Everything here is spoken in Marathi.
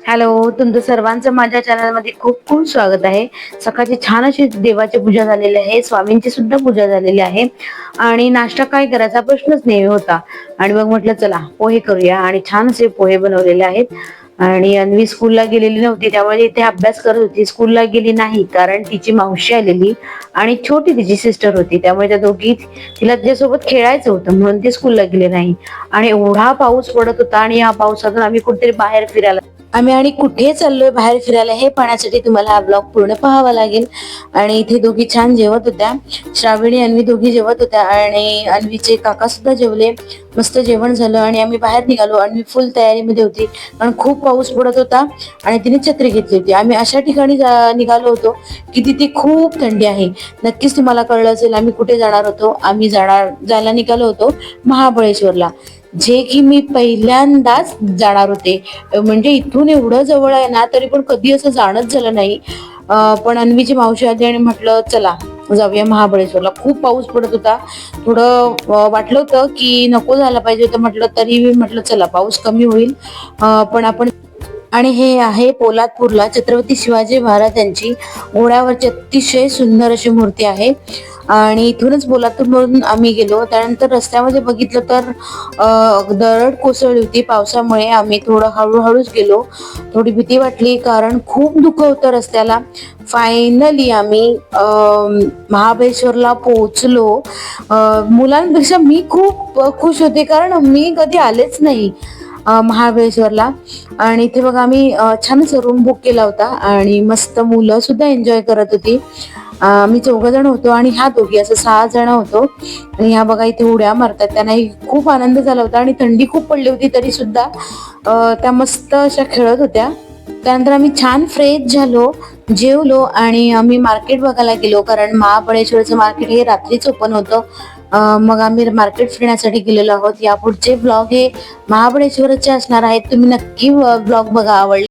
हॅलो, तुमचं सर्वांचं माझ्या चॅनलमध्ये खूप खूप स्वागत आहे. सकाळची छान अशी देवाची पूजा झालेली आहे, स्वामींची सुद्धा पूजा झालेली आहे आणि नाश्ता काय करायचा प्रश्नच नाही होता. आणि मग म्हटलं चला पोहे करूया आणि छान असे पोहे बनवलेले आहेत. आणि अन्वी स्कूलला गेलेली नव्हती, त्यामुळे इथे अभ्यास करत होती. स्कूलला गेली नाही कारण तिची मावशी आलेली आणि छोटी तिची सिस्टर होती, त्यामुळे त्या दोघी तिला तिच्यासोबत खेळायचं होतं म्हणून ती स्कूलला गेली नाही. आणि एवढा पाऊस पडत होता आणि या पावसातून आम्ही कुठेतरी बाहेर फिरायला आम्ही कुठे चाललोय बाहेर फिरायला हे पाहण्यासाठी तुम्हाला हा ब्लॉग पूर्ण पाहावा लागेल. आणि इथे दोघी छान जेवत होत्या, श्रावणी अन्वी दोघी जेवत होत्या आणि अन्वीचे काका सुद्धा जेवले. मस्त जेवण झालं आणि आम्ही बाहेर निघालो. अन्वी फुल तयारीमध्ये होती कारण खूप पाऊस पडत होता आणि तिने छत्री घेतली होती. आम्ही अशा ठिकाणी निघालो होतो की तिथे खूप थंडी आहे. नक्कीच तुम्हाला कळलं असेल आम्ही कुठे जाणार होतो. आम्ही जायला निघालो होतो महाबळेश्वरला, जे की मी पहिल्यांदाच जाणार होते. म्हणजे इथून एवढं जवळ आहे ना, तरी पण कधी असं जाणंच झालं नाही. पण अन्वीची मावशी आली आणि म्हटलं चला जाऊया महाबळेश्वरला. खूप पाऊस पडत होता, थोडं वाटलं होतं की नको झाला पाहिजे होतं, म्हटलं तरी म्हटलं चला पाऊस कमी होईल पण आपण. आणि हे आहे पोलादपूरला छत्रपती शिवाजी महाराज यांची घोड्यावरची अतिशय सुंदर अशी मूर्ती आहे. आणि इथूनच पोलादपूरवरून आम्ही गेलो. त्यानंतर रस्त्यामध्ये बघितलं तर दरड कोसळली होती पावसामुळे. आम्ही थोडं हळूहळूच गेलो, थोडी भीती वाटली कारण खूप धुकं होतं रस्त्याला. फायनली आम्ही महाबळेश्वरला पोहोचलो. मुलांपेक्षा मी खूप खुश होते कारण मी कधी आलेच नाही महाबळेश्वरला. आणि इथे बघा आम्ही छानच रूम बुक केला होता आणि मस्त मुलं सुद्धा एन्जॉय करत होती. आम्ही 4 जण होतो आणि ह्या दोघी असं 6 जण होतो. आणि ह्या बघा इथे उड्या मारतात, त्यांनाही खूप आनंद झाला होता आणि थंडी खूप पडली होती तरी सुद्धा त्या मस्त अशा खेळत होत्या. त्यानंतर आम्ही छान फ्रेश झालो, जेवलो आणि आम्ही मार्केट बघायला गेलो कारण महाबळेश्वरचं मार्केट हे रात्रीच ओपन होतं. मग आम्ही मार्केट फिरण्यासाठी गेलेलो आहोत. यापुढचे ब्लॉग हे महाबळेश्वरचे असणार आहेत, तुम्ही नक्की ब्लॉग बघा. आवडले